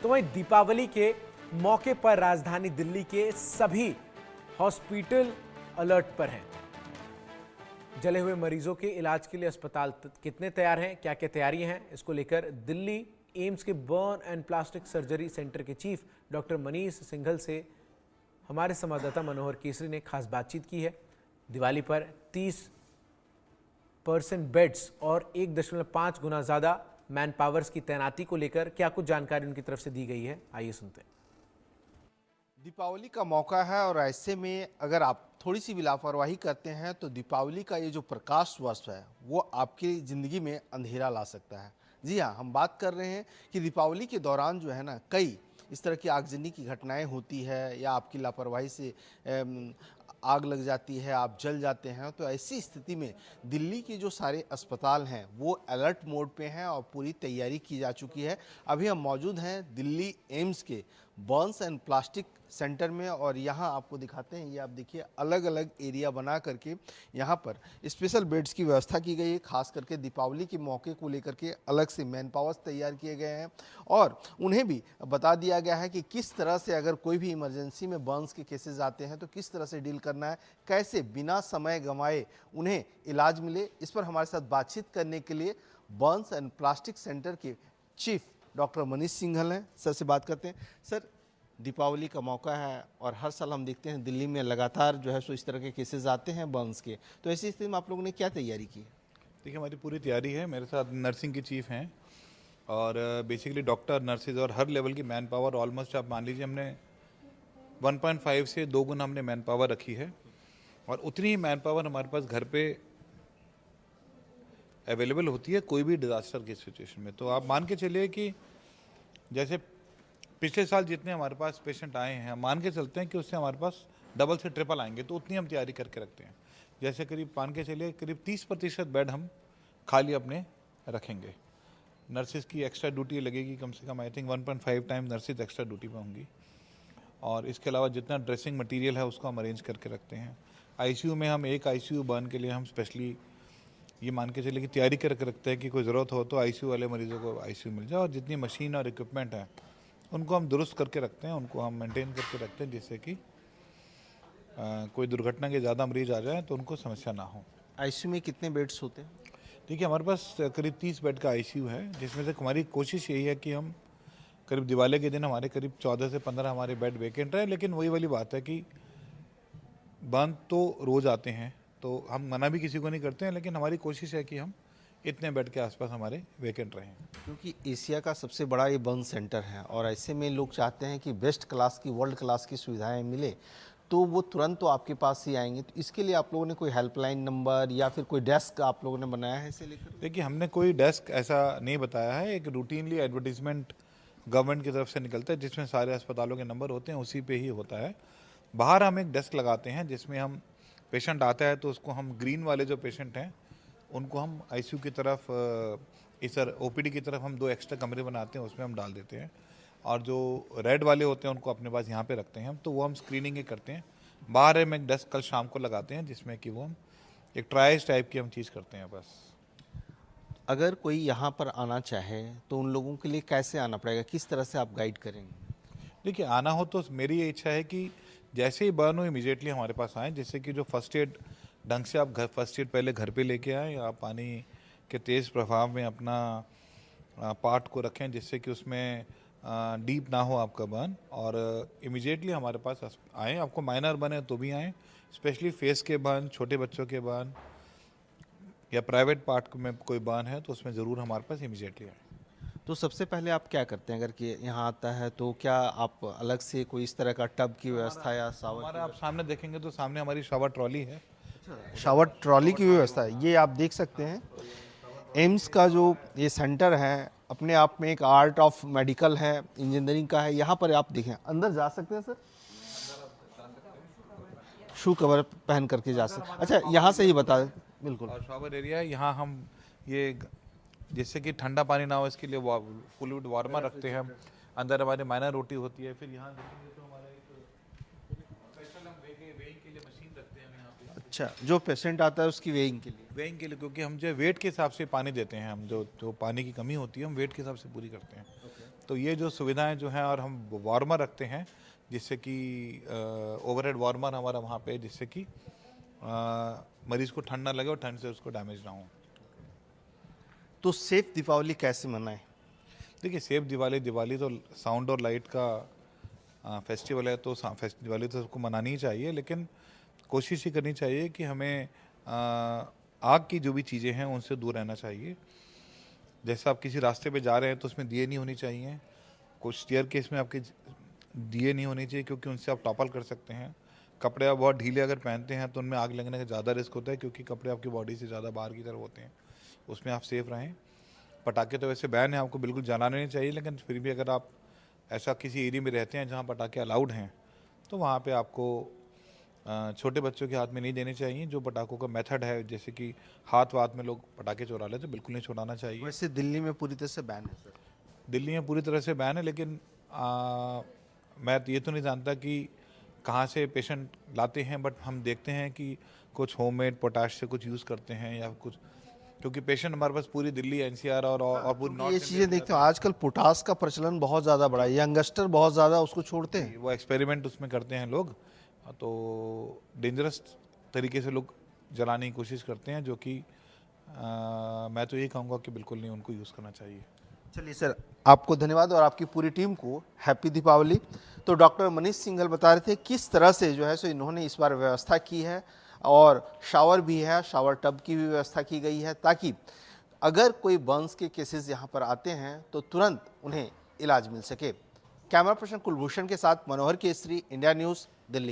तो वहीं दीपावली के मौके पर राजधानी दिल्ली के सभी हॉस्पिटल अलर्ट पर हैं। जले हुए मरीजों के इलाज के लिए अस्पताल कितने तैयार हैं, क्या क्या तैयारियां हैं, इसको लेकर दिल्ली एम्स के burn and plastic surgery centre के चीफ डॉक्टर मनीष सिंघल से हमारे संवाददाता मनोहर केसरी ने खास बातचीत की है। दिवाली पर 30% बेड्स और 1.5 गुना ज़्यादा मैन पावर्स की तैनाती को लेकर क्या कुछ जानकारी उनकी तरफ से दी गई है, आइए सुनते हैं। दीपावली का मौका है और ऐसे में अगर आप थोड़ी सी भी लापरवाही करते हैं तो दीपावली का ये जो प्रकाश वर्ष है वो आपकी ज़िंदगी में अंधेरा ला सकता है। जी हाँ, हम बात कर रहे हैं कि दीपावली के दौरान जो है ना कई इस तरह की आगजनी की घटनाएं होती है या आपकी लापरवाही से आग लग जाती है, आप जल जाते हैं। तो ऐसी स्थिति में दिल्ली के जो सारे अस्पताल हैं वो अलर्ट मोड पे हैं और पूरी तैयारी की जा चुकी है। अभी हम मौजूद हैं दिल्ली एम्स के बर्न्स एंड प्लास्टिक सेंटर में और यहाँ आपको दिखाते हैं, ये आप देखिए अलग अलग एरिया बना करके यहाँ पर स्पेशल बेड्स की व्यवस्था की गई है। खास करके दीपावली के मौके को लेकर के अलग से मैन पावर्स तैयार किए गए हैं और उन्हें भी बता दिया गया है कि किस तरह से अगर कोई भी इमरजेंसी में बर्न्स के केसेस आते हैं तो किस तरह से डील करना है, कैसे बिना समय गंवाए उन्हें इलाज मिले। इस पर हमारे साथ बातचीत करने के लिए बर्न्स एंड प्लास्टिक सेंटर के चीफ डॉक्टर मनीष सिंघल हैं। सर से बात करते हैं। सर, दीपावली का मौका है और हर साल हम देखते हैं दिल्ली में लगातार जो है सो इस तरह के केसेस आते हैं बर्न्स के, तो ऐसी स्थिति में आप लोगों ने क्या तैयारी की? देखिए, हमारी पूरी तैयारी है। मेरे साथ नर्सिंग के चीफ हैं और बेसिकली डॉक्टर, नर्सिस और हर लेवल की मैन पावर ऑलमोस्ट आप मान लीजिए हमने 1.5 से 2 गुना हमने मैन पावर रखी है और उतनी ही मैन पावर हमारे पास घर पे अवेलेबल होती है कोई भी डिज़ास्टर की सिचुएशन में। तो आप मान के चलिए कि जैसे पिछले साल जितने हमारे पास पेशेंट आए हैं, हम मान के चलते हैं कि उससे हमारे पास डबल से ट्रिपल आएंगे, तो उतनी हम तैयारी करके रखते हैं। जैसे करीब मान के चलिए करीब 30% बेड हम खाली अपने रखेंगे। नर्सिस की एक्स्ट्रा ड्यूटी लगेगी कम से कम, I think 1.5 time nurses extra duty पे होंगी और इसके अलावा जितना ड्रेसिंग मटीरियल है उसको हम अरेंज करके रखते हैं। आईसीयू में हम एक आईसीयू बर्न के लिए हम स्पेशली ये मान के चलिए कि तैयारी करके रखते हैं कि कोई ज़रूरत हो तो आईसीयू वाले मरीजों को आईसीयू मिल जाए और जितनी मशीन और इक्विपमेंट है उनको हम दुरुस्त करके रखते हैं, उनको हम मेंटेन करके रखते हैं जिससे कि कोई दुर्घटना के ज़्यादा मरीज आ जाए तो उनको समस्या ना हो। आईसीयू में कितने बेड्स होते हैं? देखिए, हमारे पास करीब 30 बेड का आईसीयू है, जिसमें से हमारी कोशिश यही है कि हम करीब दिवाली के दिन हमारे करीब 14 से 15 हमारे बेड वेकेंट रहे। लेकिन वही वाली बात है कि बंद तो रोज़ आते हैं, तो हम मना भी किसी को नहीं करते हैं, लेकिन हमारी कोशिश है कि हम इतने बेड के आसपास हमारे वेकेंट रहें। क्योंकि एशिया का सबसे बड़ा ये बर्न सेंटर है और ऐसे में लोग चाहते हैं कि बेस्ट क्लास की, वर्ल्ड क्लास की सुविधाएं मिले, तो वो तुरंत तो आपके पास ही आएंगे। तो इसके लिए आप लोगों ने कोई हेल्पलाइन नंबर या फिर कोई डेस्क आप लोगों ने बनाया है इसे लेकर? देखिए, हमने कोई डेस्क ऐसा नहीं बताया है। एक रूटीनली एडवर्टीजमेंट गवर्नमेंट की तरफ से निकलता है जिसमें सारे अस्पतालों के नंबर होते हैं, उसी पे ही होता है। बाहर हम एक डेस्क लगाते हैं जिसमें हम पेशेंट आता है तो उसको हम ग्रीन वाले जो पेशेंट हैं उनको हम आईसीयू की तरफ, इस ओपीडी की तरफ हम 2 एक्स्ट्रा कमरे बनाते हैं, उसमें हम डाल देते हैं और जो रेड वाले होते हैं उनको अपने पास यहाँ पे रखते हैं हम, तो वो हम स्क्रीनिंग ही करते हैं। बाहर हम एक डेस्क कल शाम को लगाते हैं जिसमें कि वो हम एक ट्रायल्स टाइप की हम चीज़ करते हैं बस। अगर कोई यहाँ पर आना चाहे तो उन लोगों के लिए कैसे आना पड़ेगा, किस तरह से आप गाइड करेंगे? देखिए, आना हो तो मेरी ये इच्छा है कि जैसे ही बर्न हो इमीडिएटली हमारे पास आएँ, जिससे कि जो फर्स्ट एड ढंग से आप फर्स्ट एड पहले घर पे लेके आएँ, आप पानी के तेज़ प्रभाव में अपना पार्ट को रखें जिससे कि उसमें डीप ना हो आपका बर्न, और इमीडिएटली हमारे पास आएँ। आपको माइनर बने तो भी आएँ, स्पेशली फेस के बर्न, छोटे बच्चों के बर्न या प्राइवेट पार्ट में कोई बर्न है तो उसमें ज़रूर हमारे पास इमीडिएटली आएँ। तो सबसे पहले आप क्या करते हैं अगर कि यहाँ आता है तो क्या आप अलग से कोई इस तरह का टब की व्यवस्था या शावर? हमारा आप सामने देखेंगे तो सामने हमारी शावर ट्रॉली है। शावर ट्रॉली की व्यवस्था है, ये आप देख सकते हैं। एम्स का जो ये सेंटर है अपने आप में एक आर्ट ऑफ मेडिकल है, इंजीनियरिंग का है। यहाँ पर आप देखें, अंदर जा सकते हैं सर, शू कवर पहन करके जा सकते हैं। अच्छा, यहाँ से ही बता दें। बिल्कुल, और शावर एरिया है, यहाँ हम ये जिससे कि ठंडा पानी ना हो इसके लिए फ्लूइड वार्मर रखते हैं हम। अंदर हमारी माइनर रोटी होती है। फिर यहाँ देखेंगे तो हमारा एक स्पेशल हम वेइंग के लिए मशीन रखते हैं यहाँ पे। अच्छा, जो पेशेंट आता है उसकी वेइंग के लिए, क्योंकि हम जो वेट के हिसाब से पानी देते हैं, हम जो पानी की कमी होती है हम वेट के हिसाब से पूरी करते हैं। तो ये जो सुविधाएं जो हैं, और हम वार्मर रखते हैं जिससे कि ओवरहेड वार्मर हमारा वहाँ पे, जिससे कि मरीज को ठंड ना लगे और ठंड से उसको डैमेज ना हो। तो सेफ दीपावली कैसे मनाएं? देखिए, सेफ दिवाली तो साउंड और लाइट का फेस्टिवल है, तो दिवाली तो सबको मनानी ही चाहिए, लेकिन कोशिश ही करनी चाहिए कि हमें आग की जो भी चीज़ें हैं उनसे दूर रहना चाहिए। जैसे आप किसी रास्ते पे जा रहे हैं तो उसमें दिए नहीं होनी चाहिए, कुछ स्टेयर केस में आपके दिए नहीं होने चाहिए, क्योंकि उनसे आप टॉपल कर सकते हैं। कपड़े आप बहुत ढीले अगर पहनते हैं तो उनमें आग लगने का ज़्यादा रिस्क होता है, क्योंकि कपड़े आपकी बॉडी से ज़्यादा बाहर की तरफ होते हैं, उसमें आप सेफ रहें। पटाखे तो वैसे बैन है, आपको बिल्कुल जलाने नहीं चाहिए, लेकिन फिर भी अगर आप ऐसा किसी एरिया में रहते हैं जहाँ पटाखे अलाउड हैं तो वहाँ पे आपको छोटे बच्चों के हाथ में नहीं देने चाहिए। जो पटाखों का मेथड है, जैसे कि हाथ में लोग पटाखे चुरा लेते, बिल्कुल नहीं छुड़ाना चाहिए। वैसे दिल्ली में पूरी तरह से बैन है सर। दिल्ली में पूरी तरह से बैन है, लेकिन मैं ये तो नहीं जानता कि कहाँ से पेशेंट लाते हैं, बट हम देखते हैं कि कुछ होममेड पोटाश से कुछ यूज़ करते हैं या कुछ, क्योंकि पेशेंट हमारे पास पूरी दिल्ली एनसीआर और पूरी नॉर्थ ये चीज़ें देखते हो, आजकल पोटास का प्रचलन बहुत ज़्यादा बढ़ा है, यंगस्टर बहुत ज़्यादा उसको छोड़ते हैं। वो एक्सपेरिमेंट उसमें करते हैं लोग, तो डेंजरस तरीके से लोग जलाने की कोशिश करते हैं, जो कि मैं तो यही कहूँगा कि बिल्कुल नहीं उनको यूज़ करना चाहिए। चलिए सर, आपको धन्यवाद और आपकी पूरी टीम को हैप्पी दीपावली। तो डॉक्टर मनीष सिंघल बता रहे थे किस तरह से जो है सो इन्होंने इस बार व्यवस्था की है, और शावर भी है, शावर टब की भी व्यवस्था की गई है, ताकि अगर कोई बर्न्स के केसेस यहाँ पर आते हैं तो तुरंत उन्हें इलाज मिल सके। कैमरा पर्सन कुलभूषण के साथ मनोहर केसरी, इंडिया न्यूज़, दिल्ली।